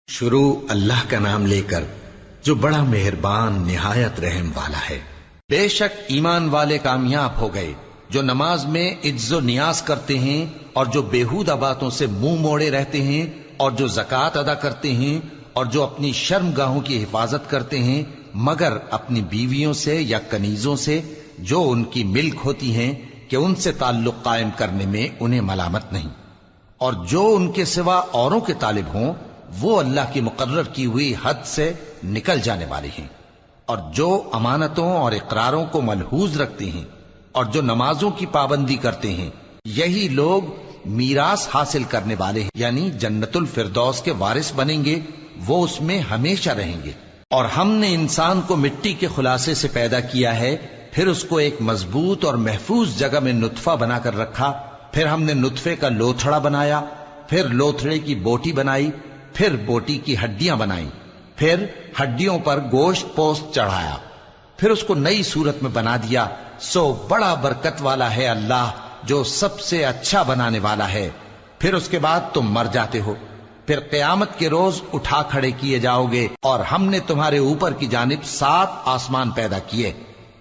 شروع اللہ کا نام لے کر جو بڑا مہربان نہایت رحم والا ہے۔ بے شک ایمان والے کامیاب ہو گئے جو نماز میں عجز و نیاز کرتے ہیں اور جو بیہودہ باتوں سے منہ موڑے رہتے ہیں اور جو زکوٰۃ ادا کرتے ہیں اور جو اپنی شرم گاہوں کی حفاظت کرتے ہیں مگر اپنی بیویوں سے یا کنیزوں سے جو ان کی ملک ہوتی ہیں کہ ان سے تعلق قائم کرنے میں انہیں ملامت نہیں، اور جو ان کے سوا اوروں کے طالب ہوں وہ اللہ کی مقرر کی ہوئی حد سے نکل جانے والے ہیں، اور جو امانتوں اور اقراروں کو ملحوظ رکھتے ہیں اور جو نمازوں کی پابندی کرتے ہیں یہی لوگ میراث حاصل کرنے والے ہیں، یعنی جنت الفردوس کے وارث بنیں گے، وہ اس میں ہمیشہ رہیں گے۔ اور ہم نے انسان کو مٹی کے خلاصے سے پیدا کیا ہے، پھر اس کو ایک مضبوط اور محفوظ جگہ میں نطفہ بنا کر رکھا، پھر ہم نے نطفے کا لوتھڑا بنایا، پھر لوتھڑے کی بوٹی بنائی، پھر بوٹی کی ہڈیاں بنائیں، پھر ہڈیوں پر گوشت پوست چڑھایا، پھر اس کو نئی صورت میں بنا دیا۔ سو بڑا برکت والا ہے اللہ جو سب سے اچھا بنانے والا ہے۔ پھر اس کے بعد تم مر جاتے ہو، پھر قیامت کے روز اٹھا کھڑے کیے جاؤ گے، اور ہم نے تمہارے اوپر کی جانب 7 آسمان پیدا کیے،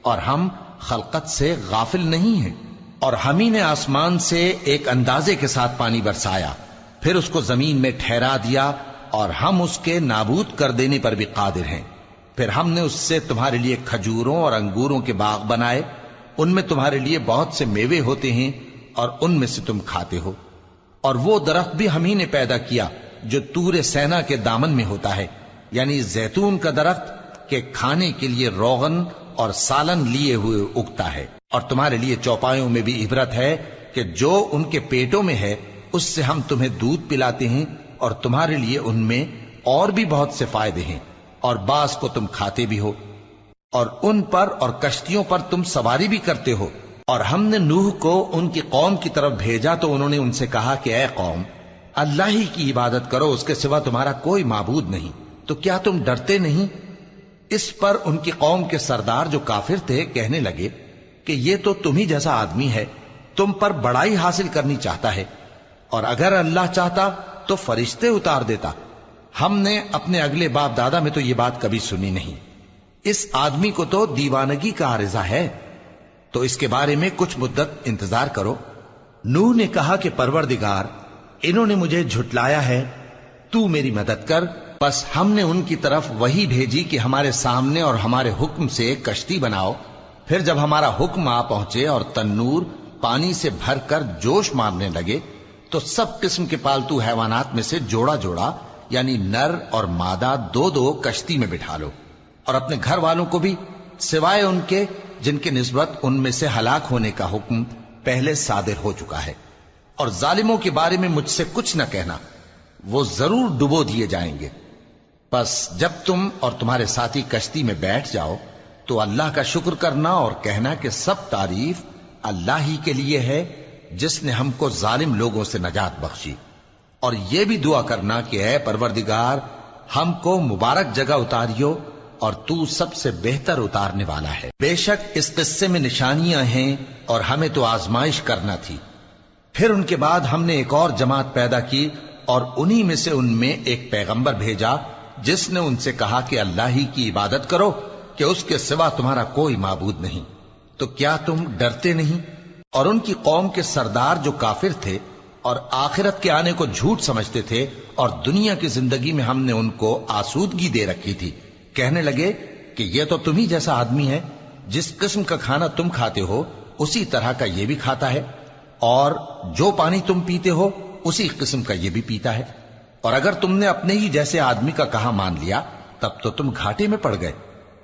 اور ہم خلقت سے غافل نہیں ہیں۔ اور ہم ہی نے آسمان سے ایک اندازے کے ساتھ پانی برسایا، پھر اس کو زمین میں ٹھہرا دیا، اور ہم اس کے نابود کر دینے پر بھی قادر ہیں۔ پھر ہم نے اس سے تمہارے لیے کھجوروں اور انگوروں کے باغ بنائے، ان میں تمہارے لیے بہت سے میوے ہوتے ہیں اور ان میں سے تم کھاتے ہو۔ اور وہ درخت بھی ہم ہی نے پیدا کیا جو طور سینا کے دامن میں ہوتا ہے، یعنی زیتون کا درخت کہ کھانے کے لیے روغن اور سالن لیے ہوئے اگتا ہے۔ اور تمہارے لیے چوپایوں میں بھی عبرت ہے کہ جو ان کے پیٹوں میں ہے اس سے ہم تمہیں دودھ پلاتے ہیں، اور تمہارے لیے ان میں اور بھی بہت سے فائدے ہیں، اور بعض کو تم کھاتے بھی ہو، اور ان پر اور کشتیوں پر تم سواری بھی کرتے ہو۔ اور ہم نے نوح کو ان کی قوم کی طرف بھیجا تو انہوں نے ان سے کہا کہ اے قوم، اللہ ہی کی عبادت کرو، اس کے سوا تمہارا کوئی معبود نہیں، تو کیا تم ڈرتے نہیں؟ اس پر ان کی قوم کے سردار جو کافر تھے کہنے لگے کہ یہ تو تم ہی جیسا آدمی ہے، تم پر بڑائی حاصل کرنی چاہتا ہے، اور اگر اللہ چاہتا تو فرشتے اتار دیتا۔ ہم نے اپنے اگلے باپ دادا میں تو یہ بات کبھی سنی نہیں، اس آدمی کو تو دیوانگی کا عارضہ ہے، تو اس کے بارے میں کچھ مدت انتظار کرو۔ نوح نے کہا کہ پروردگار، انہوں نے مجھے جھٹلایا ہے، تو میری مدد کر۔ پس ہم نے ان کی طرف وحی بھیجی کہ ہمارے سامنے اور ہمارے حکم سے ایک کشتی بناؤ۔ پھر جب ہمارا حکم آ پہنچے اور تنور پانی سے بھر کر جوش مارنے لگے تو سب قسم کے پالتو حیوانات میں سے جوڑا جوڑا یعنی نر اور مادہ 2 کشتی میں بٹھا لو، اور اپنے گھر والوں کو بھی سوائے ان کے جن کے نسبت ان میں سے ہلاک ہونے کا حکم پہلے صادر ہو چکا ہے۔ اور ظالموں کے بارے میں مجھ سے کچھ نہ کہنا، وہ ضرور ڈبو دیے جائیں گے۔ بس جب تم اور تمہارے ساتھی کشتی میں بیٹھ جاؤ تو اللہ کا شکر کرنا اور کہنا کہ سب تعریف اللہ ہی کے لیے ہے جس نے ہم کو ظالم لوگوں سے نجات بخشی۔ اور یہ بھی دعا کرنا کہ اے پروردگار، ہم کو مبارک جگہ اتاریو، اور تو سب سے بہتر اتارنے والا ہے۔ بے شک اس قصے میں نشانیاں ہیں اور ہمیں تو آزمائش کرنا تھی۔ پھر ان کے بعد ہم نے ایک اور جماعت پیدا کی، اور انہی میں سے ان میں ایک پیغمبر بھیجا جس نے ان سے کہا کہ اللہ ہی کی عبادت کرو کہ اس کے سوا تمہارا کوئی معبود نہیں، تو کیا تم ڈرتے نہیں؟ اور ان کی قوم کے سردار جو کافر تھے اور آخرت کے آنے کو جھوٹ سمجھتے تھے، اور دنیا کی زندگی میں ہم نے ان کو آسودگی دے رکھی تھی، کہنے لگے کہ یہ تو تم ہی جیسا آدمی ہے، جس قسم کا کھانا تم کھاتے ہو اسی طرح کا یہ بھی کھاتا ہے، اور جو پانی تم پیتے ہو اسی قسم کا یہ بھی پیتا ہے، اور اگر تم نے اپنے ہی جیسے آدمی کا کہا مان لیا تب تو تم گھاٹے میں پڑ گئے۔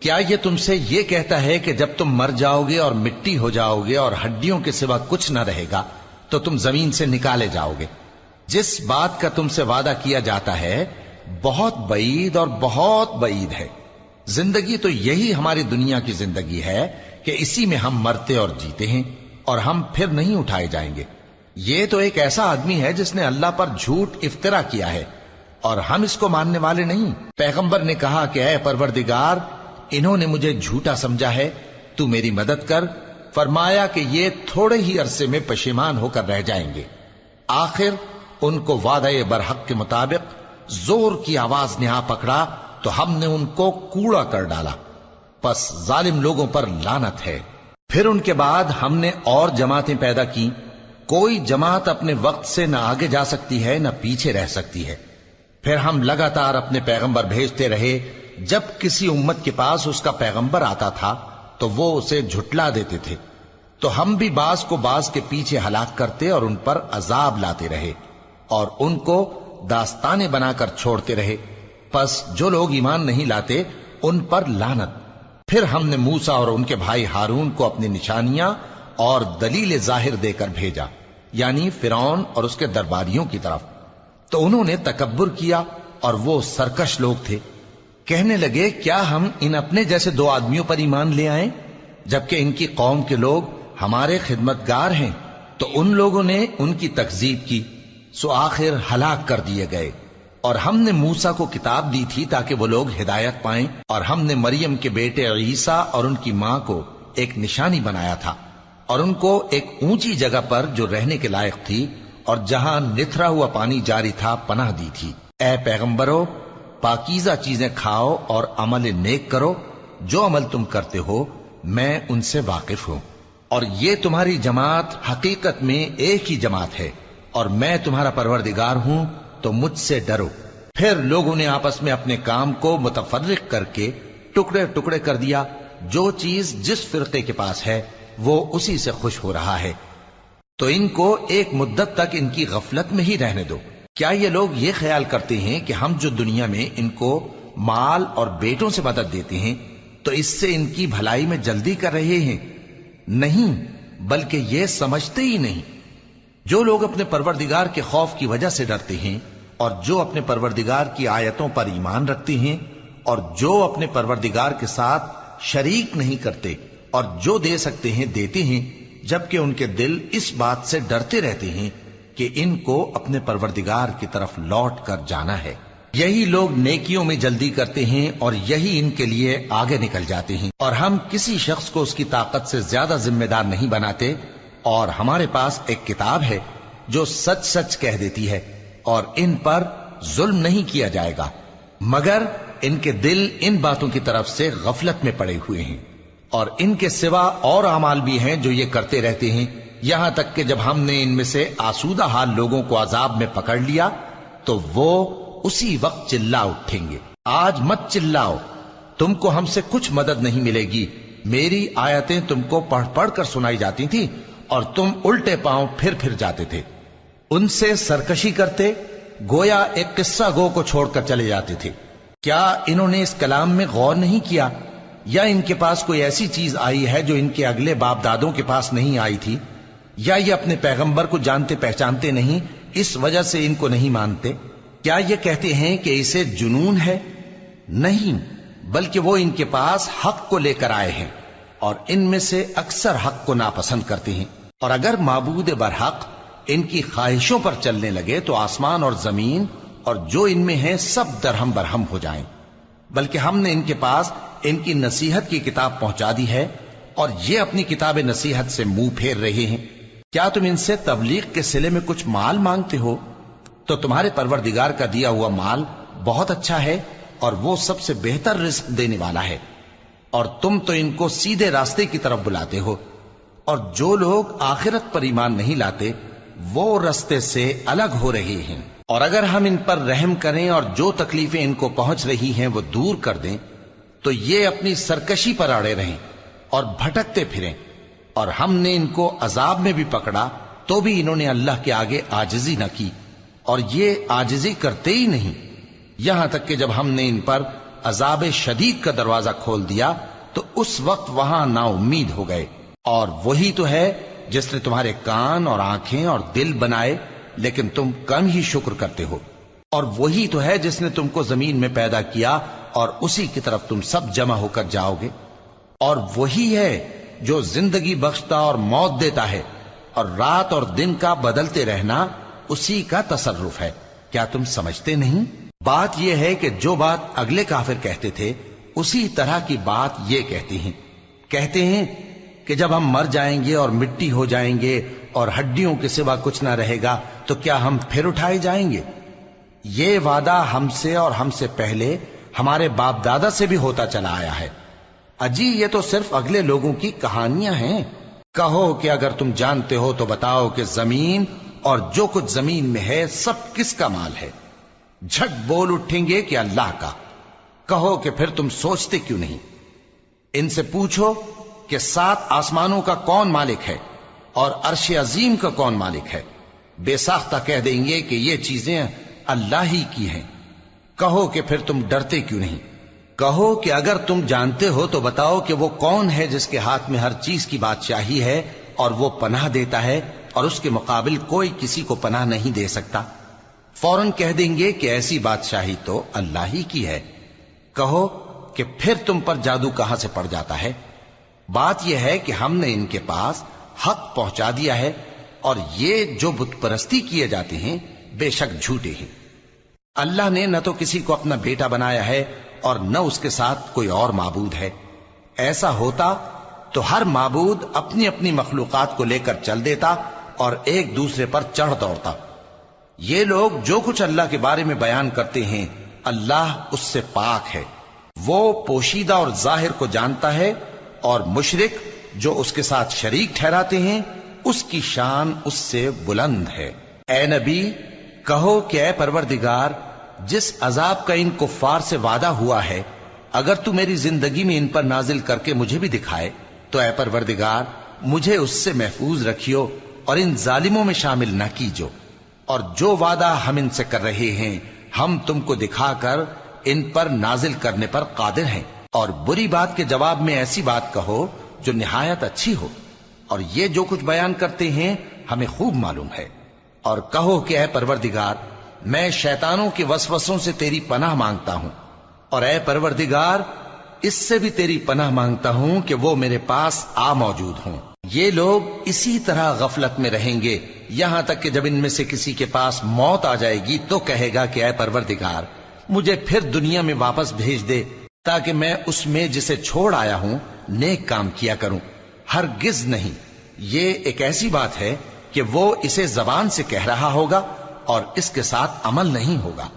کیا یہ تم سے یہ کہتا ہے کہ جب تم مر جاؤ گے اور مٹی ہو جاؤ گے اور ہڈیوں کے سوا کچھ نہ رہے گا تو تم زمین سے نکالے جاؤ گے؟ جس بات کا تم سے وعدہ کیا جاتا ہے بہت بعید اور بہت بعید ہے۔ زندگی تو یہی ہماری دنیا کی زندگی ہے کہ اسی میں ہم مرتے اور جیتے ہیں، اور ہم پھر نہیں اٹھائے جائیں گے۔ یہ تو ایک ایسا آدمی ہے جس نے اللہ پر جھوٹ افطرا کیا ہے، اور ہم اس کو ماننے والے نہیں۔ پیغمبر نے کہا کہ اے پروردگار، انہوں نے مجھے جھوٹا سمجھا ہے، تو میری مدد کر۔ فرمایا کہ یہ تھوڑے ہی عرصے میں پشیمان ہو کر رہ جائیں گے، آخر ان کو وعدہ برحق کے مطابق زور کی آواز نے آ پکڑا تو ہم نے ان کو کوڑا کر ڈالا، پس ظالم لوگوں پر لعنت ہے۔ پھر ان کے بعد ہم نے اور جماعتیں پیدا کی، کوئی جماعت اپنے وقت سے نہ آگے جا سکتی ہے نہ پیچھے رہ سکتی ہے۔ پھر ہم لگاتار اپنے پیغمبر بھیجتے رہے، جب کسی امت کے پاس اس کا پیغمبر آتا تھا تو وہ اسے جھٹلا دیتے تھے، تو ہم بھی بعض کو بعض کے پیچھے ہلاک کرتے اور ان پر عذاب لاتے رہے اور ان کو داستانے بنا کر چھوڑتے رہے۔ پس جو لوگ ایمان نہیں لاتے ان پر لعنت۔ پھر ہم نے موسیٰ اور ان کے بھائی ہارون کو اپنی نشانیاں اور دلیل ظاہر دے کر بھیجا، یعنی فرعون اور اس کے درباریوں کی طرف، تو انہوں نے تکبر کیا اور وہ سرکش لوگ تھے۔ کہنے لگے کیا ہم ان اپنے جیسے دو آدمیوں پر ایمان لے آئیں جبکہ ان کی قوم کے لوگ ہمارے خدمتگار ہیں؟ تو ان لوگوں نے ان کی تکذیب کی، سو آخر ہلاک کر دیے گئے۔ اور ہم نے موسیٰ کو کتاب دی تھی تاکہ وہ لوگ ہدایت پائیں، اور ہم نے مریم کے بیٹے عیسیٰ اور ان کی ماں کو ایک نشانی بنایا تھا اور ان کو ایک اونچی جگہ پر جو رہنے کے لائق تھی اور جہاں نتھرا ہوا پانی جاری تھا پناہ دی تھی۔ اے پیغمبرو، پاکیزہ چیزیں کھاؤ اور عمل نیک کرو، جو عمل تم کرتے ہو میں ان سے واقف ہوں، اور یہ تمہاری جماعت حقیقت میں ایک ہی جماعت ہے، اور میں تمہارا پروردگار ہوں تو مجھ سے ڈرو۔ پھر لوگوں نے آپس میں اپنے کام کو متفرق کر کے ٹکڑے ٹکڑے کر دیا، جو چیز جس فرقے کے پاس ہے وہ اسی سے خوش ہو رہا ہے، تو ان کو ایک مدت تک ان کی غفلت میں ہی رہنے دو۔ کیا یہ لوگ یہ خیال کرتے ہیں کہ ہم جو دنیا میں ان کو مال اور بیٹوں سے مدد دیتے ہیں تو اس سے ان کی بھلائی میں جلدی کر رہے ہیں؟ نہیں، بلکہ یہ سمجھتے ہی نہیں۔ جو لوگ اپنے پروردگار کے خوف کی وجہ سے ڈرتے ہیں اور جو اپنے پروردگار کی آیتوں پر ایمان رکھتے ہیں اور جو اپنے پروردگار کے ساتھ شریک نہیں کرتے اور جو دے سکتے ہیں دیتے ہیں، جبکہ ان کے دل اس بات سے ڈرتے رہتے ہیں کہ ان کو اپنے پروردگار کی طرف لوٹ کر جانا ہے۔ یہی لوگ نیکیوں میں جلدی کرتے ہیں اور یہی ان کے لیے آگے نکل جاتے ہیں، اور ہم کسی شخص کو اس کی طاقت سے زیادہ ذمہ دار نہیں بناتے، اور ہمارے پاس ایک کتاب ہے جو سچ سچ کہہ دیتی ہے، اور ان پر ظلم نہیں کیا جائے گا، مگر ان کے دل ان باتوں کی طرف سے غفلت میں پڑے ہوئے ہیں، اور ان کے سوا اور اعمال بھی ہیں جو یہ کرتے رہتے ہیں، یہاں تک کہ جب ہم نے ان میں سے آسودہ حال لوگوں کو عذاب میں پکڑ لیا تو وہ اسی وقت چلا اٹھیں گے۔ آج مت چلاؤ، تم کو ہم سے کچھ مدد نہیں ملے گی، میری آیتیں تم کو پڑھ پڑھ کر سنائی جاتی تھی اور تم الٹے پاؤں پھر جاتے تھے۔ ان سے سرکشی کرتے، گویا ایک قصہ گو کو چھوڑ کر چلے جاتے تھے۔ کیا انہوں نے اس کلام میں غور نہیں کیا، یا ان کے پاس کوئی ایسی چیز آئی ہے جو ان کے اگلے باپ دادوں کے پاس نہیں آئی تھی، یا یہ اپنے پیغمبر کو جانتے پہچانتے نہیں اس وجہ سے ان کو نہیں مانتے؟ کیا یہ کہتے ہیں کہ اسے جنون ہے؟ نہیں، بلکہ وہ ان کے پاس حق کو لے کر آئے ہیں، اور ان میں سے اکثر حق کو ناپسند کرتے ہیں۔ اور اگر معبود برحق ان کی خواہشوں پر چلنے لگے تو آسمان اور زمین اور جو ان میں ہے سب درہم برہم ہو جائیں۔ بلکہ ہم نے ان کے پاس ان کی نصیحت کی کتاب پہنچا دی ہے، اور یہ اپنی کتاب نصیحت سے منہ پھیر رہے ہیں۔ کیا تم ان سے تبلیغ کے صلے میں کچھ مال مانگتے ہو؟ تو تمہارے پروردگار کا دیا ہوا مال بہت اچھا ہے، اور وہ سب سے بہتر رزق دینے والا ہے، اور تم تو ان کو سیدھے راستے کی طرف بلاتے ہو، اور جو لوگ آخرت پر ایمان نہیں لاتے وہ راستے سے الگ ہو رہے ہیں۔ اور اگر ہم ان پر رحم کریں اور جو تکلیفیں ان کو پہنچ رہی ہیں وہ دور کر دیں تو یہ اپنی سرکشی پر اڑے رہیں اور بھٹکتے پھریں، اور ہم نے ان کو عذاب میں بھی پکڑا تو بھی انہوں نے اللہ کے آگے عاجزی نہ کی، اور یہ عاجزی کرتے ہی نہیں، یہاں تک کہ جب ہم نے ان پر عذاب شدید کا دروازہ کھول دیا تو اس وقت وہاں نا امید ہو گئے۔ اور وہی تو ہے جس نے تمہارے کان اور آنکھیں اور دل بنائے، لیکن تم کم ہی شکر کرتے ہو، اور وہی تو ہے جس نے تم کو زمین میں پیدا کیا اور اسی کی طرف تم سب جمع ہو کر جاؤ گے، اور وہی ہے جو زندگی بخشتا اور موت دیتا ہے، اور رات اور دن کا بدلتے رہنا اسی کا تصرف ہے۔ کیا تم سمجھتے نہیں؟ بات یہ ہے کہ جو بات اگلے کافر کہتے تھے اسی طرح کی بات یہ کہتے ہیں کہ جب ہم مر جائیں گے اور مٹی ہو جائیں گے اور ہڈیوں کے سوا کچھ نہ رہے گا تو کیا ہم پھر اٹھائے جائیں گے؟ یہ وعدہ ہم سے اور ہم سے پہلے ہمارے باپ دادا سے بھی ہوتا چلا آیا ہے۔ اجی یہ تو صرف اگلے لوگوں کی کہانیاں ہیں۔ کہو کہ اگر تم جانتے ہو تو بتاؤ کہ زمین اور جو کچھ زمین میں ہے سب کس کا مال ہے؟ جھٹ بول اٹھیں گے کہ اللہ کا۔ کہو کہ پھر تم سوچتے کیوں نہیں؟ ان سے پوچھو کہ 7 آسمانوں کا کون مالک ہے اور عرش عظیم کا کون مالک ہے؟ بے ساختہ کہہ دیں گے کہ یہ چیزیں اللہ ہی کی ہیں۔ کہو کہ پھر تم ڈرتے کیوں نہیں؟ کہو کہ اگر تم جانتے ہو تو بتاؤ کہ وہ کون ہے جس کے ہاتھ میں ہر چیز کی بادشاہی ہے اور وہ پناہ دیتا ہے اور اس کے مقابل کوئی کسی کو پناہ نہیں دے سکتا؟ فوراً کہہ دیں گے کہ ایسی بادشاہی تو اللہ ہی کی ہے۔ کہو کہ پھر تم پر جادو کہاں سے پڑ جاتا ہے؟ بات یہ ہے کہ ہم نے ان کے پاس حق پہنچا دیا ہے اور یہ جو بت پرستی کیے جاتے ہیں بے شک جھوٹے ہیں۔ اللہ نے نہ تو کسی کو اپنا بیٹا بنایا ہے اور نہ اس کے ساتھ کوئی اور معبود ہے۔ ایسا ہوتا تو ہر معبود اپنی اپنی مخلوقات کو لے کر چل دیتا اور ایک دوسرے پر چڑھ دوڑتا۔ یہ لوگ جو کچھ اللہ کے بارے میں بیان کرتے ہیں اللہ اس سے پاک ہے، وہ پوشیدہ اور ظاہر کو جانتا ہے، اور مشرک جو اس کے ساتھ شریک ٹھہراتے ہیں اس کی شان اس سے بلند ہے۔ اے نبی کہو کہ اے پروردگار، جس عذاب کا ان کفار سے وعدہ ہوا ہے اگر تو میری زندگی میں ان پر نازل کر کے مجھے بھی دکھائے تو اے پروردگار مجھے اس سے محفوظ رکھیو اور ان ظالموں میں شامل نہ کیجو، اور جو وعدہ ہم ان سے کر رہے ہیں ہم تم کو دکھا کر ان پر نازل کرنے پر قادر ہیں۔ اور بری بات کے جواب میں ایسی بات کہو جو نہایت اچھی ہو، اور یہ جو کچھ بیان کرتے ہیں ہمیں خوب معلوم ہے۔ اور کہو کہ اے پروردگار میں شیطانوں کے وسوسوں سے تیری پناہ مانگتا ہوں، اور اے پروردگار اس سے بھی تیری پناہ مانگتا ہوں کہ وہ میرے پاس آ موجود ہوں۔ یہ لوگ اسی طرح غفلت میں رہیں گے یہاں تک کہ جب ان میں سے کسی کے پاس موت آ جائے گی تو کہے گا کہ اے پروردگار مجھے پھر دنیا میں واپس بھیج دے تاکہ میں اس میں جسے چھوڑ آیا ہوں نیک کام کیا کروں۔ ہرگز نہیں، یہ ایک ایسی بات ہے کہ وہ اسے زبان سے کہہ رہا ہوگا اور اس کے ساتھ عمل نہیں ہوگا،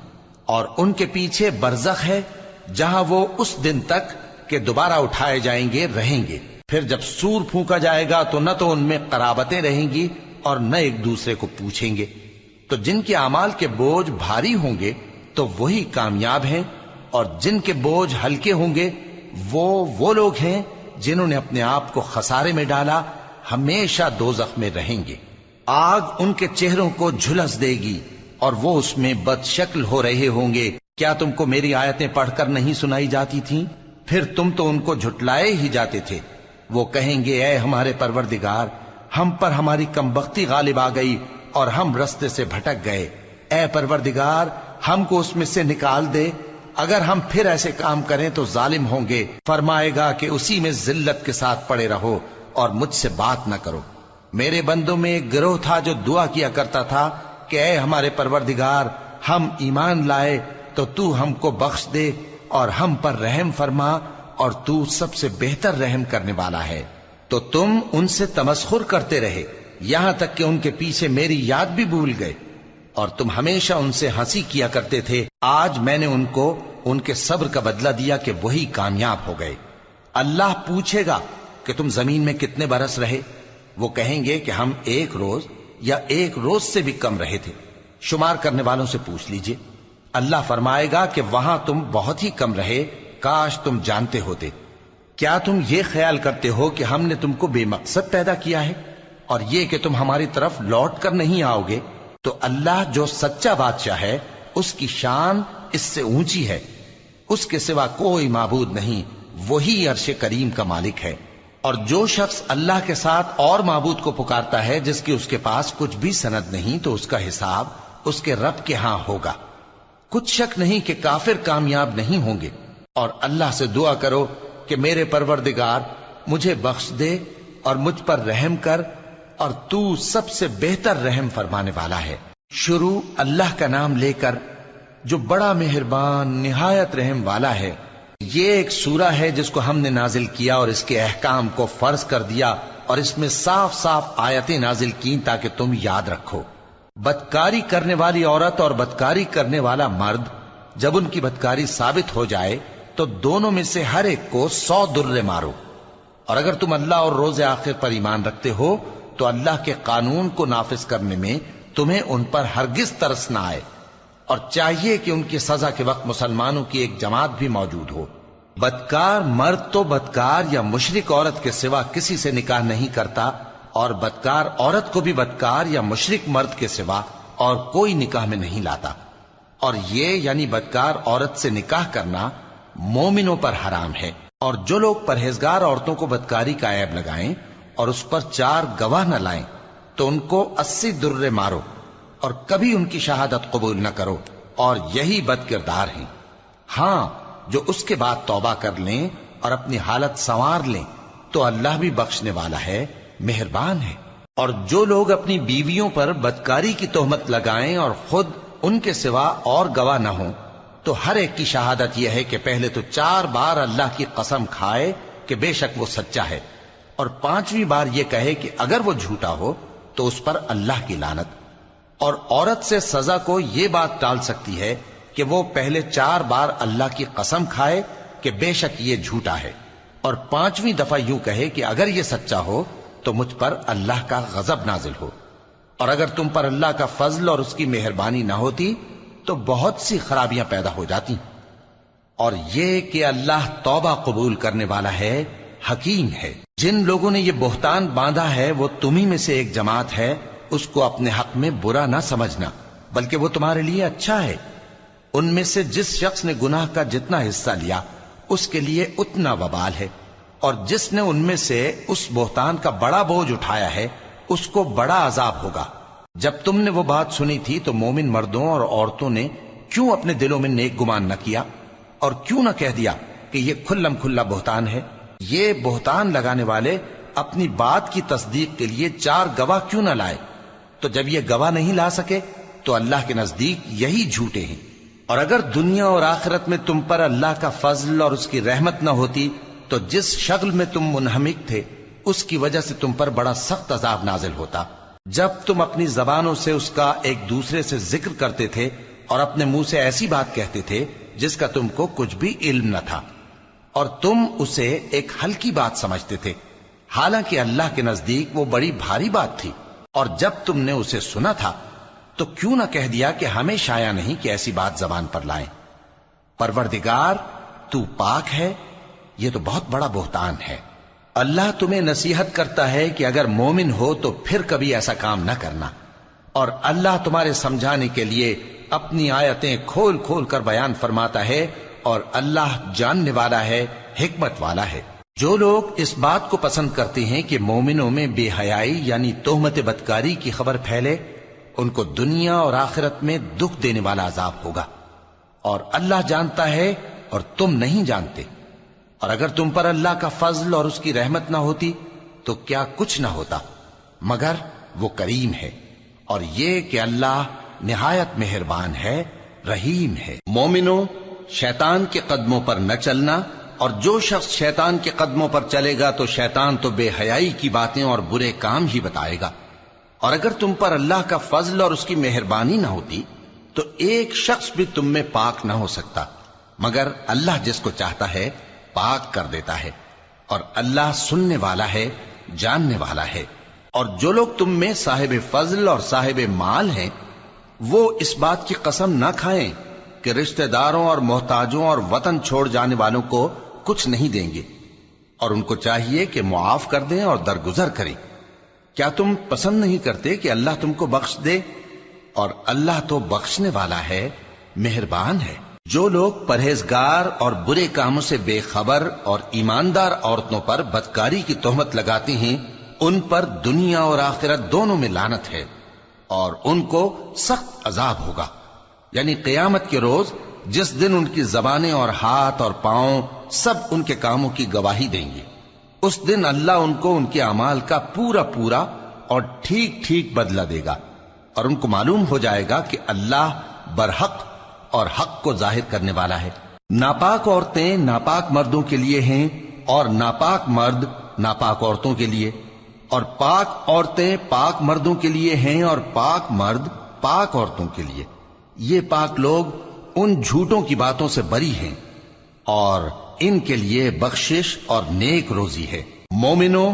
اور ان کے پیچھے برزخ ہے جہاں وہ اس دن تک کہ دوبارہ اٹھائے جائیں گے رہیں گے۔ پھر جب سور پھونکا جائے گا تو نہ تو ان میں قرابتیں رہیں گی اور نہ ایک دوسرے کو پوچھیں گے۔ تو جن کے اعمال کے بوجھ بھاری ہوں گے تو وہی کامیاب ہیں، اور جن کے بوجھ ہلکے ہوں گے وہ لوگ ہیں جنہوں نے اپنے آپ کو خسارے میں ڈالا، ہمیشہ دوزخ میں رہیں گے۔ آگ ان کے چہروں کو جھلس دے گی اور وہ اس میں بد شکل ہو رہے ہوں گے۔ کیا تم کو میری آیتیں پڑھ کر نہیں سنائی جاتی تھیں؟ پھر تم تو ان کو جھٹلائے ہی جاتے تھے۔ وہ کہیں گے اے ہمارے پروردگار ہم پر ہماری کمبختی غالب آ گئی اور ہم رستے سے بھٹک گئے، اے پروردگار ہم کو اس میں سے نکال دے، اگر ہم پھر ایسے کام کریں تو ظالم ہوں گے۔ فرمائے گا کہ اسی میں ذلت کے ساتھ پڑے رہو اور مجھ سے بات نہ کرو۔ میرے بندوں میں ایک گروہ تھا جو دعا کیا کرتا تھا کہ اے ہمارے پروردگار ہم ایمان لائے تو تو ہم کو بخش دے اور ہم پر رحم فرما، اور تو سب سے بہتر رحم کرنے والا ہے۔ تو تم ان سے تمسخر کرتے رہے یہاں تک کہ ان کے پیچھے میری یاد بھی بھول گئے، اور تم ہمیشہ ان سے ہنسی کیا کرتے تھے۔ آج میں نے ان کو ان کے صبر کا بدلہ دیا کہ وہی کامیاب ہو گئے۔ اللہ پوچھے گا کہ تم زمین میں کتنے برس رہے؟ وہ کہیں گے کہ ہم 1 روز یا 1 روز سے بھی کم رہے تھے، شمار کرنے والوں سے پوچھ لیجئے۔ اللہ فرمائے گا کہ وہاں تم بہت ہی کم رہے، کاش تم جانتے ہوتے۔ کیا تم یہ خیال کرتے ہو کہ ہم نے تم کو بے مقصد پیدا کیا ہے اور یہ کہ تم ہماری طرف لوٹ کر نہیں آؤ گے؟ تو اللہ جو سچا بادشاہ ہے اس کی شان اس سے اونچی ہے، اس کے سوا کوئی معبود نہیں، وہی عرش کریم کا مالک ہے۔ اور جو شخص اللہ کے ساتھ اور معبود کو پکارتا ہے جس کی اس کے پاس کچھ بھی سند نہیں تو اس کا حساب اس کے رب کے ہاں ہوگا۔ کچھ شک نہیں کہ کافر کامیاب نہیں ہوں گے۔ اور اللہ سے دعا کرو کہ میرے پروردگار مجھے بخش دے اور مجھ پر رحم کر، اور تو سب سے بہتر رحم فرمانے والا ہے۔ شروع اللہ کا نام لے کر جو بڑا مہربان نہایت رحم والا ہے۔ یہ ایک سورہ ہے جس کو ہم نے نازل کیا اور اس کے احکام کو فرض کر دیا، اور اس میں صاف صاف آیتیں نازل کی تاکہ تم یاد رکھو۔ بدکاری کرنے والی عورت اور بدکاری کرنے والا مرد جب ان کی بدکاری ثابت ہو جائے تو دونوں میں سے ہر ایک کو 100 درے مارو. اور اگر تم اللہ اور روز آخر پر ایمان رکھتے ہو تو اللہ کے قانون کو نافذ کرنے میں تمہیں ان پر ہرگز ترس نہ آئے، اور چاہیے کہ ان کی سزا کے وقت مسلمانوں کی ایک جماعت بھی موجود ہو. بدکار مرد تو بدکار یا مشرک عورت کے سوا کسی سے نکاح نہیں کرتا، اور بدکار عورت کو بھی بدکار یا مشرک مرد کے سوا اور کوئی نکاح میں نہیں لاتا. اور یہ یعنی بدکار عورت سے نکاح کرنا مومنوں پر حرام ہے. اور جو لوگ پرہیزگار عورتوں کو بدکاری کا عیب لگائیں اور اس پر 4 گواہ نہ لائیں تو ان کو 80 درے مارو اور کبھی ان کی شہادت قبول نہ کرو، اور یہی بد کردار ہیں. ہاں، جو اس کے بعد توبہ کر لیں اور اپنی حالت سنوار لیں تو اللہ بھی بخشنے والا ہے، مہربان ہے. اور جو لوگ اپنی بیویوں پر بدکاری کی تہمت لگائیں اور خود ان کے سوا اور گواہ نہ ہوں تو ہر ایک کی شہادت یہ ہے کہ پہلے تو 4 بار اللہ کی قسم کھائے کہ بے شک وہ سچا ہے، اور 5ویں بار یہ کہے کہ اگر وہ جھوٹا ہو تو اس پر اللہ کی لعنت. اور عورت سے سزا کو یہ بات ٹال سکتی ہے کہ وہ پہلے 4 بار اللہ کی قسم کھائے کہ بے شک یہ جھوٹا ہے، اور 5ویں دفعہ یوں کہے کہ اگر یہ سچا ہو تو مجھ پر اللہ کا غضب نازل ہو. اور اگر تم پر اللہ کا فضل اور اس کی مہربانی نہ ہوتی تو بہت سی خرابیاں پیدا ہو جاتی. اور یہ کہ اللہ توبہ قبول کرنے والا ہے، حکیم ہے. جن لوگوں نے یہ بہتان باندھا ہے وہ تمہیں میں سے ایک جماعت ہے، اس کو اپنے حق میں برا نہ سمجھنا، بلکہ وہ تمہارے لیے اچھا ہے. ان میں سے جس شخص نے گناہ کا جتنا حصہ لیا اس کے لیے اتنا وبال ہے، اور جس نے ان میں سے اس بہتان کا بڑا بوجھ اٹھایا ہے اس کو بڑا عذاب ہوگا. جب تم نے وہ بات سنی تھی تو مومن مردوں اور عورتوں نے کیوں اپنے دلوں میں نیک گمان نہ کیا، اور کیوں نہ کہہ دیا کہ یہ کھلم کھلا بہتان ہے؟ یہ بہتان لگانے والے اپنی بات کی تصدیق کے لیے 4 گواہ کیوں نہ لائے؟ تو جب یہ گواہ نہیں لا سکے تو اللہ کے نزدیک یہی جھوٹے ہیں. اور اگر دنیا اور آخرت میں تم پر اللہ کا فضل اور اس کی رحمت نہ ہوتی تو جس شغل میں تم منہمک تھے اس کی وجہ سے تم پر بڑا سخت عذاب نازل ہوتا. جب تم اپنی زبانوں سے اس کا ایک دوسرے سے ذکر کرتے تھے اور اپنے منہ سے ایسی بات کہتے تھے جس کا تم کو کچھ بھی علم نہ تھا، اور تم اسے ایک ہلکی بات سمجھتے تھے، حالانکہ اللہ کے نزدیک وہ بڑی بھاری بات تھی. اور جب تم نے اسے سنا تھا تو کیوں نہ کہہ دیا کہ ہمیں شایع نہیں کہ ایسی بات زبان پر لائیں. پروردگار تو پاک ہے، یہ تو بہت بڑا بہتان ہے. اللہ تمہیں نصیحت کرتا ہے کہ اگر مومن ہو تو پھر کبھی ایسا کام نہ کرنا، اور اللہ تمہارے سمجھانے کے لیے اپنی آیتیں کھول کھول کر بیان فرماتا ہے، اور اللہ جاننے والا ہے، حکمت والا ہے. جو لوگ اس بات کو پسند کرتے ہیں کہ مومنوں میں بے حیائی یعنی تہمت بدکاری کی خبر پھیلے، ان کو دنیا اور آخرت میں دکھ دینے والا عذاب ہوگا. اور اللہ جانتا ہے اور تم نہیں جانتے. اور اگر تم پر اللہ کا فضل اور اس کی رحمت نہ ہوتی تو کیا کچھ نہ ہوتا، مگر وہ کریم ہے. اور یہ کہ اللہ نہایت مہربان ہے، رحیم ہے. مومنوں، شیطان کے قدموں پر نہ چلنا، اور جو شخص شیطان کے قدموں پر چلے گا تو شیطان تو بے حیائی کی باتیں اور برے کام ہی بتائے گا. اور اگر تم پر اللہ کا فضل اور اس کی مہربانی نہ ہوتی تو ایک شخص بھی تم میں پاک نہ ہو سکتا، مگر اللہ جس کو چاہتا ہے پاک کر دیتا ہے. اور اللہ سننے والا ہے، جاننے والا ہے. اور جو لوگ تم میں صاحب فضل اور صاحب مال ہیں وہ اس بات کی قسم نہ کھائیں کہ رشتہ داروں اور محتاجوں اور وطن چھوڑ جانے والوں کو کچھ نہیں دیں گے، اور ان کو چاہیے کہ معاف کر دیں اور درگزر کریں. کیا تم پسند نہیں کرتے کہ اللہ تم کو بخش دے؟ اور اللہ تو بخشنے والا ہے، مہربان ہے. جو لوگ پرہیزگار اور برے کاموں سے بے خبر اور ایماندار عورتوں پر بدکاری کی تہمت لگاتے ہیں ان پر دنیا اور آخرت دونوں میں لعنت ہے، اور ان کو سخت عذاب ہوگا. یعنی قیامت کے روز جس دن ان کی زبانیں اور ہاتھ اور پاؤں سب ان کے کاموں کی گواہی دیں گے، اس دن اللہ ان کو ان کے اعمال کا پورا پورا اور ٹھیک ٹھیک بدلہ دے گا، اور ان کو معلوم ہو جائے گا کہ اللہ برحق اور حق کو ظاہر کرنے والا ہے. ناپاک عورتیں ناپاک مردوں کے لیے ہیں اور ناپاک مرد ناپاک عورتوں کے لیے، اور پاک عورتیں پاک مردوں کے لیے ہیں اور پاک مرد پاک عورتوں کے لیے، یہ پاک لوگ ان جھوٹوں کی باتوں سے بری ہیں اور ان کے لیے بخشش اور نیک روزی ہے۔ مومنوں،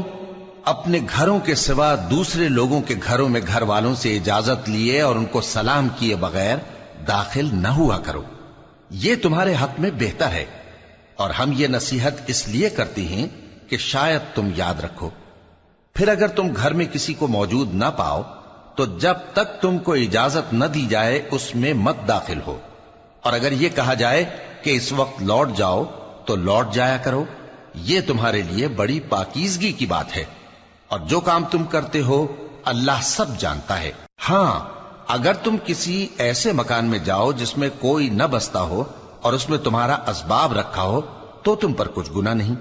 اپنے گھروں کے سوا دوسرے لوگوں کے گھروں میں گھر والوں سے اجازت لیے اور ان کو سلام کیے بغیر داخل نہ ہوا کرو، یہ تمہارے حق میں بہتر ہے، اور ہم یہ نصیحت اس لیے کرتے ہیں کہ شاید تم یاد رکھو۔ پھر اگر تم گھر میں کسی کو موجود نہ پاؤ تو جب تک تم کو اجازت نہ دی جائے اس میں مت داخل ہو، اور اگر یہ کہا جائے کہ اس وقت لوٹ جاؤ تو لوٹ جایا کرو، یہ تمہارے لیے بڑی پاکیزگی کی بات ہے، اور جو کام تم کرتے ہو اللہ سب جانتا ہے۔ ہاں، اگر تم کسی ایسے مکان میں جاؤ جس میں کوئی نہ بستا ہو اور اس میں تمہارا اسباب رکھا ہو تو تم پر کچھ گناہ نہیں،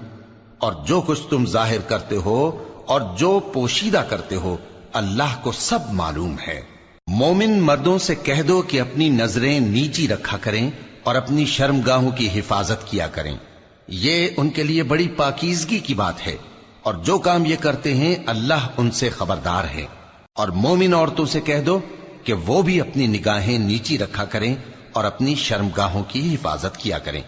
اور جو کچھ تم ظاہر کرتے ہو اور جو پوشیدہ کرتے ہو اللہ کو سب معلوم ہے۔ مومن مردوں سے کہہ دو کہ اپنی نظریں نیچی رکھا کریں اور اپنی شرمگاہوں کی حفاظت کیا کریں، یہ ان کے لیے بڑی پاکیزگی کی بات ہے، اور جو کام یہ کرتے ہیں اللہ ان سے خبردار ہے۔ اور مومن عورتوں سے کہہ دو کہ وہ بھی اپنی نگاہیں نیچی رکھا کریں اور اپنی شرمگاہوں کی حفاظت کیا کریں،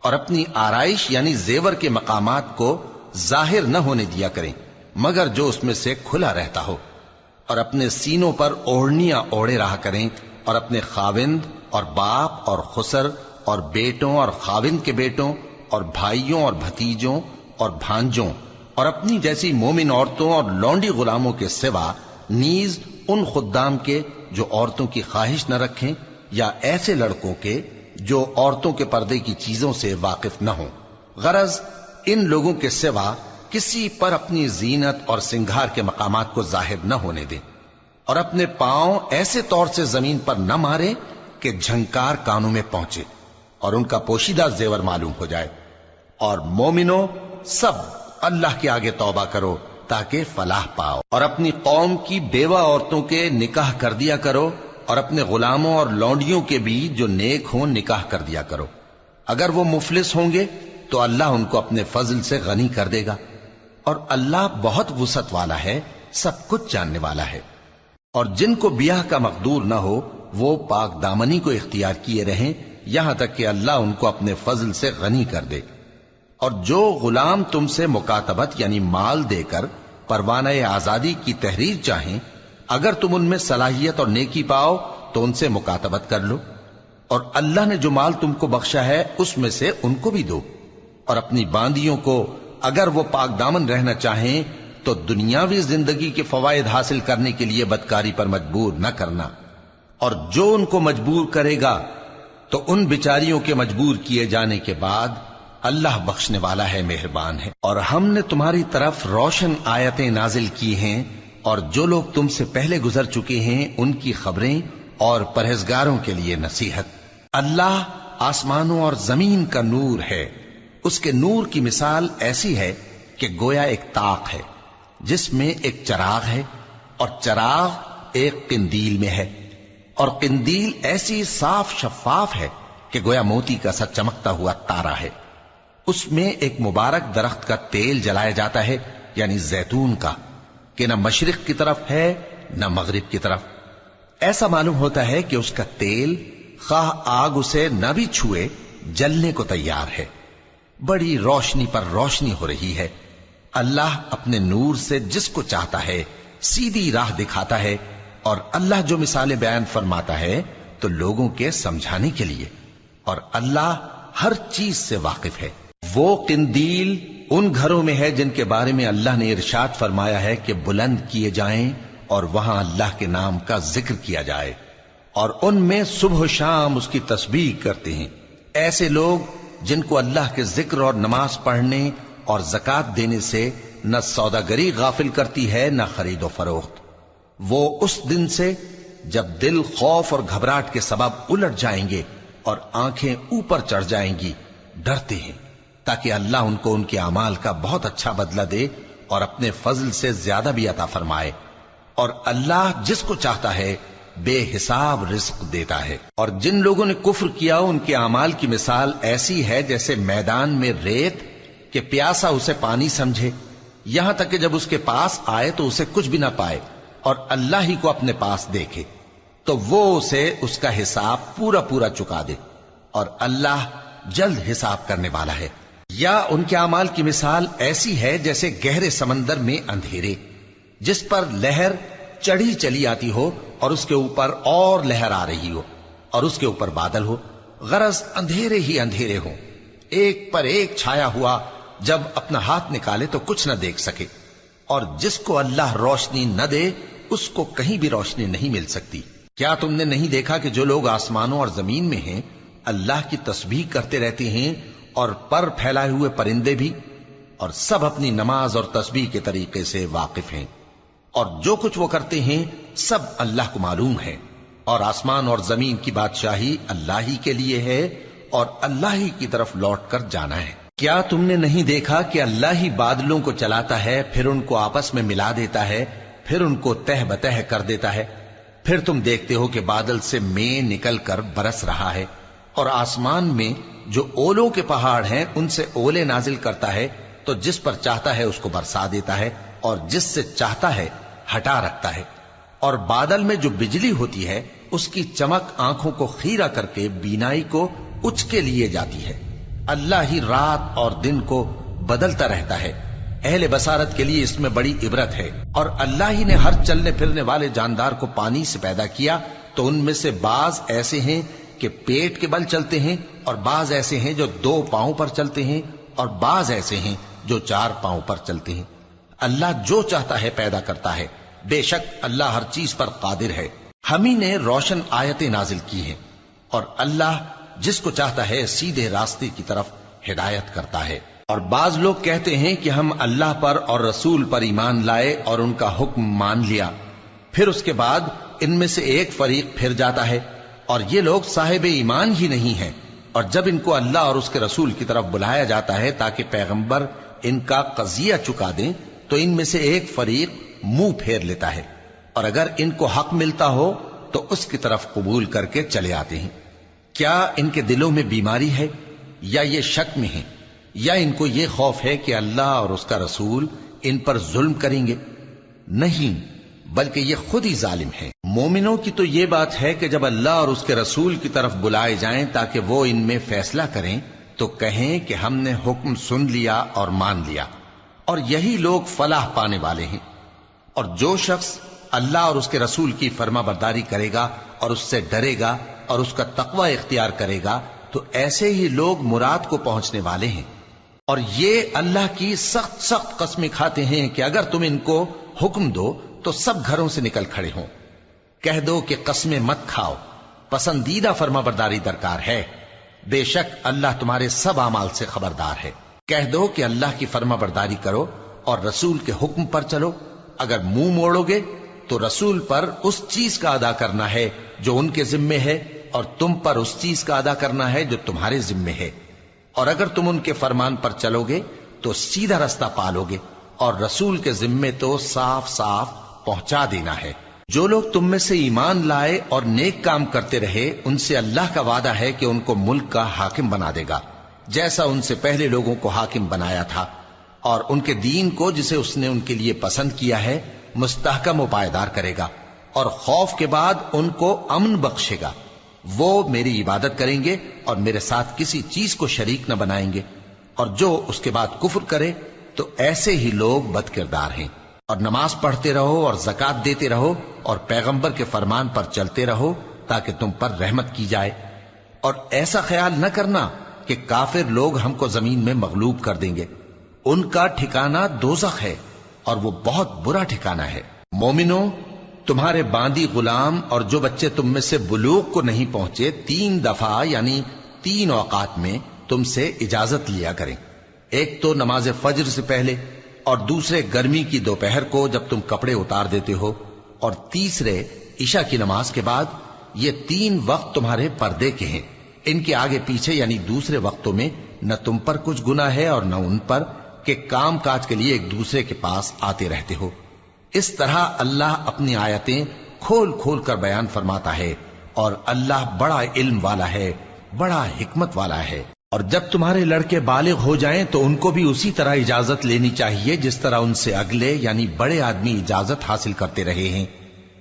اور اپنی آرائش یعنی زیور کے مقامات کو ظاہر نہ ہونے دیا کریں مگر جو اس میں سے کھلا رہتا ہو، اور اپنے سینوں پر اوڑھنیاں اوڑھے رہا کریں، اور اپنے خاوند اور باپ اور خسر اور بیٹوں اور خاوند کے بیٹوں اور بھائیوں اور بھتیجوں اور بھانجوں اور اپنی جیسی مومن عورتوں اور لونڈی غلاموں کے سوا نیز ان خدام کے جو عورتوں کی خواہش نہ رکھیں، یا ایسے لڑکوں کے جو عورتوں کے پردے کی چیزوں سے واقف نہ ہوں۔ غرض ان لوگوں کے سوا کسی پر اپنی زینت اور سنگھار کے مقامات کو ظاہر نہ ہونے دیں، اور اپنے پاؤں ایسے طور سے زمین پر نہ مارے کہ جھنکار کانوں میں پہنچے اور ان کا پوشیدہ زیور معلوم ہو جائے۔ اور مومنوں، سب اللہ کے آگے توبہ کرو تاکہ فلاح پاؤ، اور اپنی قوم کی بیوہ عورتوں کے نکاح کر دیا کرو، اور اپنے غلاموں اور لونڈیوں کے بھی جو نیک ہوں نکاح کر دیا کرو۔ اگر وہ مفلس ہوں گے تو اللہ ان کو اپنے فضل سے غنی کر دے گا، اور اللہ بہت وسعت والا ہے، سب کچھ جاننے والا ہے۔ اور جن کو بیاہ کا مقدور نہ ہو وہ پاک دامنی کو اختیار کیے رہیں یہاں تک کہ اللہ ان کو اپنے فضل سے غنی کر دے۔ اور جو غلام تم سے مکاتبت یعنی مال دے کر پروانہ آزادی کی تحریر چاہیں، اگر تم ان میں صلاحیت اور نیکی پاؤ تو ان سے مکاتبت کر لو، اور اللہ نے جو مال تم کو بخشا ہے اس میں سے ان کو بھی دو۔ اور اپنی باندیوں کو اگر وہ پاک دامن رہنا چاہیں تو دنیاوی زندگی کے فوائد حاصل کرنے کے لیے بدکاری پر مجبور نہ کرنا، اور جو ان کو مجبور کرے گا تو ان بیچاریوں کے مجبور کیے جانے کے بعد اللہ بخشنے والا ہے، مہربان ہے۔ اور ہم نے تمہاری طرف روشن آیتیں نازل کی ہیں، اور جو لوگ تم سے پہلے گزر چکے ہیں ان کی خبریں اور پرہیزگاروں کے لیے نصیحت۔ اللہ آسمانوں اور زمین کا نور ہے، اس کے نور کی مثال ایسی ہے کہ گویا ایک طاق ہے جس میں ایک چراغ ہے، اور چراغ ایک قندیل میں ہے، اور قندیل ایسی صاف شفاف ہے کہ گویا موتی کا سا چمکتا ہوا تارا ہے۔ اس میں ایک مبارک درخت کا تیل جلایا جاتا ہے یعنی زیتون کا، کہ نہ مشرق کی طرف ہے نہ مغرب کی طرف۔ ایسا معلوم ہوتا ہے کہ اس کا تیل خواہ آگ اسے نہ بھی چھوئے جلنے کو تیار ہے، بڑی روشنی پر روشنی ہو رہی ہے۔ اللہ اپنے نور سے جس کو چاہتا ہے سیدھی راہ دکھاتا ہے، اور اللہ جو مثالیں بیان فرماتا ہے تو لوگوں کے سمجھانے کے لیے، اور اللہ ہر چیز سے واقف ہے۔ وہ قندیل ان گھروں میں ہے جن کے بارے میں اللہ نے ارشاد فرمایا ہے کہ بلند کیے جائیں اور وہاں اللہ کے نام کا ذکر کیا جائے، اور ان میں صبح و شام اس کی تسبیح کرتے ہیں۔ ایسے لوگ جن کو اللہ کے ذکر اور نماز پڑھنے اور زکوٰۃ دینے سے نہ سوداگری غافل کرتی ہے نہ خرید و فروخت، وہ اس دن سے جب دل خوف اور گھبراہٹ کے سبب الٹ جائیں گے اور آنکھیں اوپر چڑھ جائیں گی ڈرتے ہیں، تاکہ اللہ ان کو ان کے اعمال کا بہت اچھا بدلہ دے اور اپنے فضل سے زیادہ بھی عطا فرمائے۔ اور اللہ جس کو چاہتا ہے بے حساب رزق دیتا ہے۔ اور جن لوگوں نے کفر کیا ان کے اعمال کی مثال ایسی ہے جیسے میدان میں ریت کہ پیاسا اسے پانی سمجھے، یہاں تک کہ جب اس کے پاس آئے تو اسے کچھ بھی نہ پائے اور اللہ ہی کو اپنے پاس دیکھے۔ تو وہ اسے اس کا حساب پورا پورا چکا دے، اور اللہ جلد حساب کرنے والا ہے۔ یا ان کے اعمال کی مثال ایسی ہے جیسے گہرے سمندر میں اندھیرے جس پر لہر چڑھی چلی آتی ہو اور اس کے اوپر اور لہر آ رہی ہو اور اس کے اوپر بادل ہو، غرض اندھیرے ہی اندھیرے ہوں، ایک پر ایک چھایا ہوا، جب اپنا ہاتھ نکالے تو کچھ نہ دیکھ سکے، اور جس کو اللہ روشنی نہ دے اس کو کہیں بھی روشنی نہیں مل سکتی۔ کیا تم نے نہیں دیکھا کہ جو لوگ آسمانوں اور زمین میں ہیں اللہ کی تسبیح کرتے رہتے ہیں، اور پر پھیلائے ہوئے پرندے بھی، اور سب اپنی نماز اور تسبیح کے طریقے سے واقف ہیں، اور جو کچھ وہ کرتے ہیں سب اللہ کو معلوم ہے، اور آسمان اور زمین کی بادشاہی اللہ ہی کے لیے ہے، اور اللہ ہی کی طرف لوٹ کر جانا ہے۔ کیا تم نے نہیں دیکھا کہ اللہ ہی بادلوں کو چلاتا ہے، پھر ان کو آپس میں ملا دیتا ہے، پھر ان کو تہ بتہ کر دیتا ہے، پھر تم دیکھتے ہو کہ بادل سے مے نکل کر برس رہا ہے، اور آسمان میں جو اولوں کے پہاڑ ہیں ان سے اولے نازل کرتا ہے، تو جس پر چاہتا ہے اس کو برسا دیتا ہے، اور جس سے چاہتا ہے ہٹا رکھتا ہے، اور بادل میں جو بجلی ہوتی ہے اس کی چمک آنکھوں کو خیرہ کر کے بینائی کو اچکے لیے جاتی ہے۔ اللہ ہی رات اور دن کو بدلتا رہتا ہے، اہل بصارت کے لیے اس میں بڑی عبرت ہے۔ اور اللہ ہی نے ہر چلنے پھرنے والے جاندار کو پانی سے پیدا کیا، تو ان میں سے بعض ایسے ہیں کہ پیٹ کے بل چلتے ہیں، اور بعض ایسے ہیں جو 2 پاؤں پر چلتے ہیں، اور بعض ایسے ہیں جو 4 پاؤں پر چلتے ہیں۔ اللہ جو چاہتا ہے پیدا کرتا ہے، بے شک اللہ ہر چیز پر قادر ہے۔ ہم ہی نے روشن آیتیں نازل کی ہیں، اور اللہ جس کو چاہتا ہے سیدھے راستے کی طرف ہدایت کرتا ہے۔ اور بعض لوگ کہتے ہیں کہ ہم اللہ پر اور رسول پر ایمان لائے اور ان کا حکم مان لیا، پھر اس کے بعد ان میں سے ایک فریق پھر جاتا ہے، اور یہ لوگ صاحب ایمان ہی نہیں ہیں، اور جب ان کو اللہ اور اس کے رسول کی طرف بلایا جاتا ہے تاکہ پیغمبر ان کا قضیہ چکا دیں، تو ان میں سے ایک فریق منہ پھیر لیتا ہے، اور اگر ان کو حق ملتا ہو تو اس کی طرف قبول کر کے چلے آتے ہیں۔ کیا ان کے دلوں میں بیماری ہے، یا یہ شک میں ہیں، یا ان کو یہ خوف ہے کہ اللہ اور اس کا رسول ان پر ظلم کریں گے؟ نہیں، بلکہ یہ خود ہی ظالم ہیں۔ مومنوں کی تو یہ بات ہے کہ جب اللہ اور اس کے رسول کی طرف بلائے جائیں تاکہ وہ ان میں فیصلہ کریں، تو کہیں کہ ہم نے حکم سن لیا اور مان لیا، اور یہی لوگ فلاح پانے والے ہیں۔ اور جو شخص اللہ اور اس کے رسول کی فرما برداری کرے گا اور اس سے ڈرے گا اور اس کا تقوی اختیار کرے گا، تو ایسے ہی لوگ مراد کو پہنچنے والے ہیں۔ اور یہ اللہ کی سخت سخت قسمیں کھاتے ہیں کہ اگر تم ان کو حکم دو تو سب گھروں سے نکل کھڑے ہوں۔ کہہ دو کہ قسمیں مت کھاؤ، پسندیدہ فرما برداری درکار ہے، بے شک اللہ تمہارے سب اعمال سے خبردار ہے۔ کہہ دو کہ اللہ کی فرما برداری کرو اور رسول کے حکم پر چلو، اگر منہ موڑو گے تو رسول پر اس چیز کا ادا کرنا ہے جو ان کے ذمے ہے، اور تم پر اس چیز کا ادا کرنا ہے جو تمہارے ذمے ہے، اور اگر تم ان کے فرمان پر چلو گے تو سیدھا رستہ پالو گے، اور رسول کے ذمے تو صاف صاف پہنچا دینا ہے۔ جو لوگ تم میں سے ایمان لائے اور نیک کام کرتے رہے، ان سے اللہ کا وعدہ ہے کہ ان کو ملک کا حاکم بنا دے گا، جیسا ان سے پہلے لوگوں کو حاکم بنایا تھا، اور ان کے دین کو جسے اس نے ان کے لیے پسند کیا ہے مستحکم و پائیدار کرے گا، اور خوف کے بعد ان کو امن بخشے گا۔ وہ میری عبادت کریں گے اور میرے ساتھ کسی چیز کو شریک نہ بنائیں گے، اور جو اس کے بعد کفر کرے تو ایسے ہی لوگ بد کردار ہیں۔ اور نماز پڑھتے رہو اور زکوٰۃ دیتے رہو اور پیغمبر کے فرمان پر چلتے رہو تاکہ تم پر رحمت کی جائے، اور ایسا خیال نہ کرنا کہ کافر لوگ ہم کو زمین میں مغلوب کر دیں گے، ان کا ٹھکانہ دوزخ ہے اور وہ بہت برا ٹھکانہ ہے۔ مومنوں، تمہارے باندی غلام اور جو بچے تم میں سے بلوغ کو نہیں پہنچے 3 دفعہ یعنی 3 اوقات میں تم سے اجازت لیا کریں، ایک تو نماز فجر سے پہلے، اور دوسرے گرمی کی دوپہر کو جب تم کپڑے اتار دیتے ہو، اور تیسرے عشاء کی نماز کے بعد۔ یہ 3 وقت تمہارے پردے کے ہیں، ان کے آگے پیچھے یعنی دوسرے وقتوں میں نہ تم پر کچھ گناہ ہے اور نہ ان پر، کہ کام کاج کے لیے ایک دوسرے کے پاس آتے رہتے ہو۔ اس طرح اللہ اپنی آیتیں کھول کھول کر بیان فرماتا ہے، اور اللہ بڑا علم والا ہے، بڑا حکمت والا ہے۔ اور جب تمہارے لڑکے بالغ ہو جائیں تو ان کو بھی اسی طرح اجازت لینی چاہیے جس طرح ان سے اگلے یعنی بڑے آدمی اجازت حاصل کرتے رہے ہیں۔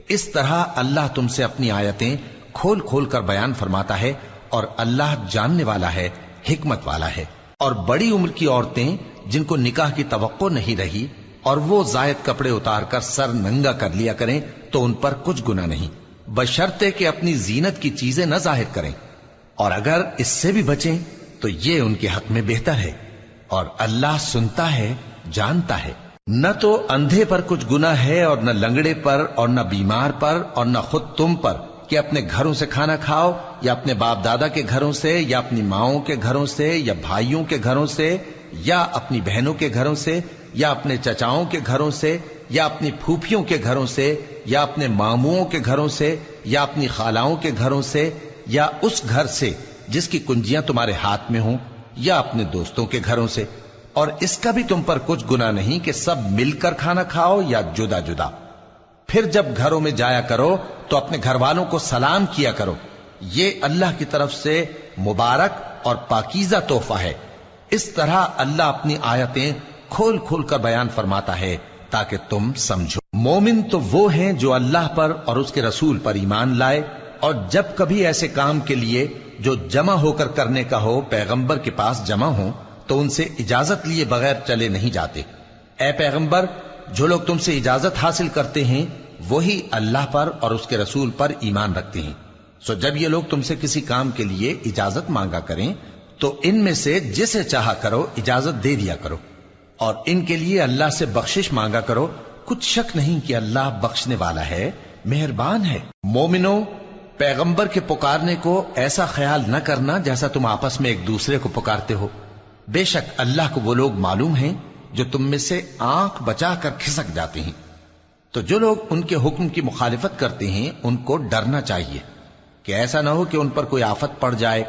اس طرح اللہ تم سے اپنی آیتیں کھول کھول کر بیان فرماتا ہے، اور اللہ جاننے والا ہے، حکمت والا ہے۔ اور بڑی عمر کی عورتیں جن کو نکاح کی توقع نہیں رہی اور وہ زائد کپڑے اتار کر سر ننگا کر لیا کریں تو ان پر کچھ گناہ نہیں، بشرطے کہ اپنی زینت کی چیزیں نہ ظاہر کریں، اور اگر اس سے بھی بچیں تو یہ ان کے حق میں بہتر ہے، اور اللہ سنتا ہے، جانتا ہے۔ نہ تو اندھے پر کچھ گناہ ہے، اور نہ لنگڑے پر، اور نہ بیمار پر، اور نہ خود تم پر کہ اپنے گھروں سے کھانا کھاؤ، یا اپنے باپ دادا کے گھروں سے، یا اپنی ماؤں کے گھروں سے، یا بھائیوں کے گھروں سے، یا اپنی بہنوں کے گھروں سے، یا اپنے چچاؤں کے گھروں سے، یا اپنی پھوپھیوں کے گھروں سے، یا اپنے ماموؤں کے گھروں سے، یا اپنی خالاؤں کے گھروں سے، یا اس گھر سے جس کی کنجیاں تمہارے ہاتھ میں ہوں، یا اپنے دوستوں کے گھروں سے۔ اور اس کا بھی تم پر کچھ گناہ نہیں کہ سب مل کر کھانا کھاؤ یا جدا جدا۔ پھر جب گھروں میں جایا کرو تو اپنے گھر والوں کو سلام کیا کرو، یہ اللہ کی طرف سے مبارک اور پاکیزہ تحفہ ہے۔ اس طرح اللہ اپنی آیتیں کھول کھول کر بیان فرماتا ہے تاکہ تم سمجھو۔ مومن تو وہ ہیں جو اللہ پر اور اس کے رسول پر ایمان لائے، اور جب کبھی ایسے کام کے لیے جو جمع ہو کر کرنے کا ہو پیغمبر کے پاس جمع ہوں تو ان سے اجازت لیے بغیر چلے نہیں جاتے۔ اے پیغمبر، جو لوگ تم سے اجازت حاصل کرتے ہیں وہی اللہ پر اور اس کے رسول پر ایمان رکھتے ہیں، سو جب یہ لوگ تم سے کسی کام کے لیے اجازت مانگا کریں تو ان میں سے جسے چاہا کرو اجازت دے دیا کرو، اور ان کے لیے اللہ سے بخشش مانگا کرو، کچھ شک نہیں کہ اللہ بخشنے والا ہے، مہربان ہے۔ مومنو، پیغمبر کے پکارنے کو ایسا خیال نہ کرنا جیسا تم آپس میں ایک دوسرے کو پکارتے ہو، بے شک اللہ کو وہ لوگ معلوم ہیں جو تم میں سے آنکھ بچا کر کھسک جاتے ہیں۔ تو جو لوگ ان کے حکم کی مخالفت کرتے ہیں ان کو ڈرنا چاہیے کہ ایسا نہ ہو کہ ان پر کوئی آفت پڑ جائے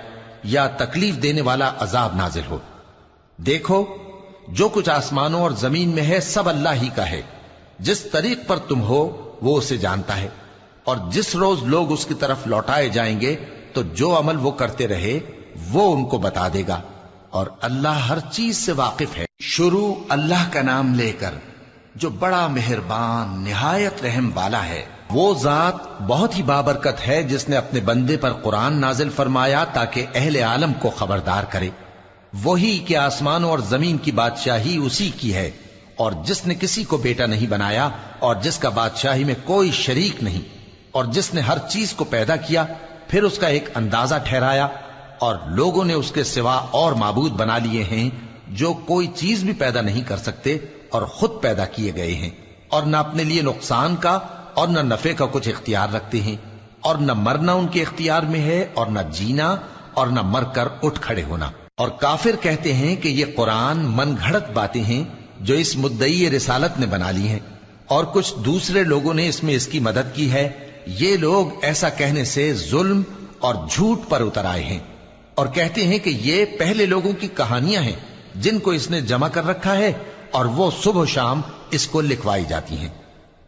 یا تکلیف دینے والا عذاب نازل ہو۔ دیکھو، جو کچھ آسمانوں اور زمین میں ہے سب اللہ ہی کا ہے، جس طریق پر تم ہو وہ اسے جانتا ہے، اور جس روز لوگ اس کی طرف لوٹائے جائیں گے تو جو عمل وہ کرتے رہے وہ ان کو بتا دے گا، اور اللہ ہر چیز سے واقف ہے۔ شروع اللہ کا نام لے کر جو بڑا مہربان نہایت رحم والا ہے۔ وہ ذات بہت ہی بابرکت ہے جس نے اپنے بندے پر قرآن نازل فرمایا تاکہ اہل عالم کو خبردار کرے۔ وہی کہ آسمانوں اور زمین کی بادشاہی اسی کی ہے، اور جس نے کسی کو بیٹا نہیں بنایا، اور جس کا بادشاہی میں کوئی شریک نہیں، اور جس نے ہر چیز کو پیدا کیا پھر اس کا ایک اندازہ ٹھہرایا، اور لوگوں نے اس کے سوا اور معبود بنا لیے ہیں جو کوئی چیز بھی پیدا نہیں کر سکتے اور خود پیدا کیے گئے ہیں، اور نہ اپنے لیے نقصان کا اور نہ نفع کا کچھ اختیار رکھتے ہیں، اور نہ مرنا ان کے اختیار میں ہے اور نہ جینا، اور نہ مر کر اٹھ کھڑے ہونا۔ اور کافر کہتے ہیں کہ یہ قرآن من گھڑت باتیں ہیں جو اس مدعی رسالت نے بنا لی ہیں، اور کچھ دوسرے لوگوں نے اس میں اس کی مدد کی ہے۔ یہ لوگ ایسا کہنے سے ظلم اور جھوٹ پر اتر آئے ہیں، اور کہتے ہیں کہ یہ پہلے لوگوں کی کہانیاں ہیں جن کو اس نے جمع کر رکھا ہے، اور وہ صبح و شام اس کو لکھوائی جاتی ہیں۔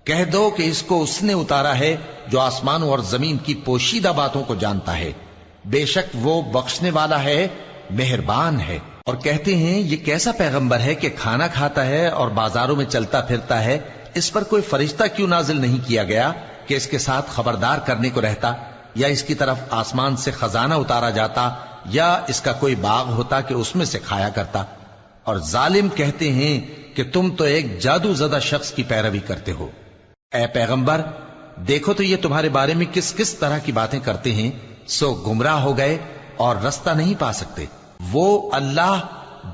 کہہ دو کہ اس کو اس نے اتارا ہے جو آسمانوں اور زمین کی پوشیدہ باتوں کو جانتا ہے، بے شک وہ بخشنے والا ہے، مہربان ہے۔ اور کہتے ہیں یہ کیسا پیغمبر ہے کہ کھانا کھاتا ہے اور بازاروں میں چلتا پھرتا ہے، اس پر کوئی فرشتہ کیوں نازل نہیں کیا گیا کہ اس کے ساتھ خبردار کرنے کو رہتا، یا اس کی طرف آسمان سے خزانہ اتارا جاتا، یا اس کا کوئی باغ ہوتا کہ اس میں سے کھایا کرتا۔ اور ظالم کہتے ہیں کہ تم تو ایک جادو زدہ شخص کی پیروی کرتے ہو۔ اے پیغمبر، دیکھو تو یہ تمہارے بارے میں کس کس طرح کی باتیں کرتے ہیں، سو گمراہ ہو گئے اور رستہ نہیں پا سکتے۔ وہ اللہ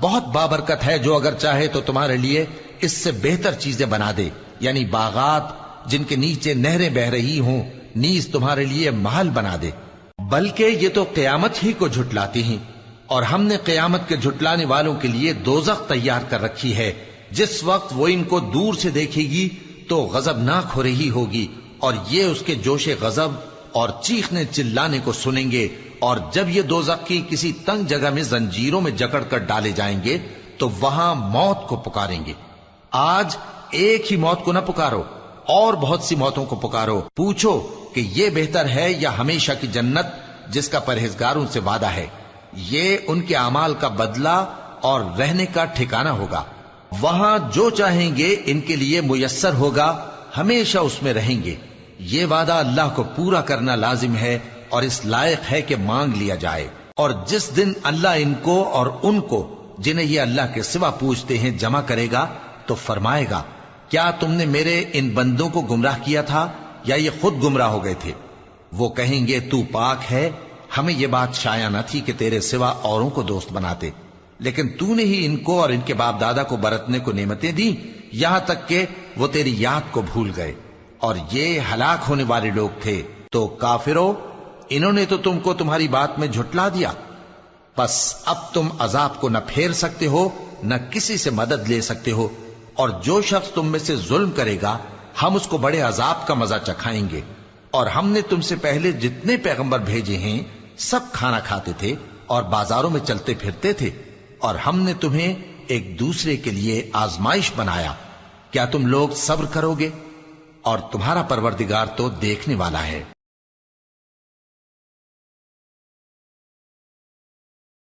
بہت بابرکت ہے جو اگر چاہے تو تمہارے لیے اس سے بہتر چیزیں بنا دے، یعنی باغات جن کے نیچے نہریں بہ رہی ہوں، نیز تمہارے لیے محل بنا دے۔ بلکہ یہ تو قیامت ہی کو جھٹلاتی ہیں، اور ہم نے قیامت کے جھٹلانے والوں کے لیے دوزخ تیار کر رکھی ہے، جس وقت وہ ان کو دور سے دیکھے گی تو غضبناک ہو رہی ہوگی، اور یہ اس کے جوش غضب اور چیخنے چلانے کو سنیں گے۔ اور جب یہ دوزخ کی کسی تنگ جگہ میں زنجیروں میں جکڑ کر ڈالے جائیں گے تو وہاں موت کو پکاریں گے۔ آج ایک ہی موت کو نہ پکارو، اور بہت سی موتوں کو پکارو، پوچھو کہ یہ بہتر ہے یا ہمیشہ کی جنت جس کا پرہیزگاروں سے وعدہ ہے۔ یہ ان کے اعمال کا بدلہ اور رہنے کا ٹھکانہ ہوگا، وہاں جو چاہیں گے ان کے لیے میسر ہوگا، ہمیشہ اس میں رہیں گے۔ یہ وعدہ اللہ کو پورا کرنا لازم ہے اور اس لائق ہے کہ مانگ لیا جائے۔ اور جس دن اللہ ان کو اور ان کو جنہیں یہ اللہ کے سوا پوجتے ہیں جمع کرے گا تو فرمائے گا، کیا تم نے میرے ان بندوں کو گمراہ کیا تھا یا یہ خود گمراہ ہو گئے تھے؟ وہ کہیں گے تو پاک ہے، ہمیں یہ بات شایع نہ تھی کہ تیرے سوا اوروں کو دوست بناتے، لیکن تو نے ہی ان کو اور ان کے باپ دادا کو برتنے کو نعمتیں دی، یہاں تک کہ وہ تیری یاد کو بھول گئے، اور یہ ہلاک ہونے والے لوگ تھے۔ تو کافرو، انہوں نے تو تم کو تمہاری بات میں جھٹلا دیا، بس اب تم عذاب کو نہ پھیر سکتے ہو نہ کسی سے مدد لے سکتے ہو، اور جو شخص تم میں سے ظلم کرے گا ہم اس کو بڑے عذاب کا مزہ چکھائیں گے۔ اور ہم نے تم سے پہلے جتنے پیغمبر بھیجے ہیں سب کھانا کھاتے تھے اور بازاروں میں چلتے پھرتے تھے، اور ہم نے تمہیں ایک دوسرے کے لیے آزمائش بنایا، کیا تم لوگ صبر کرو گے؟ اور تمہارا پروردگار تو دیکھنے والا ہے۔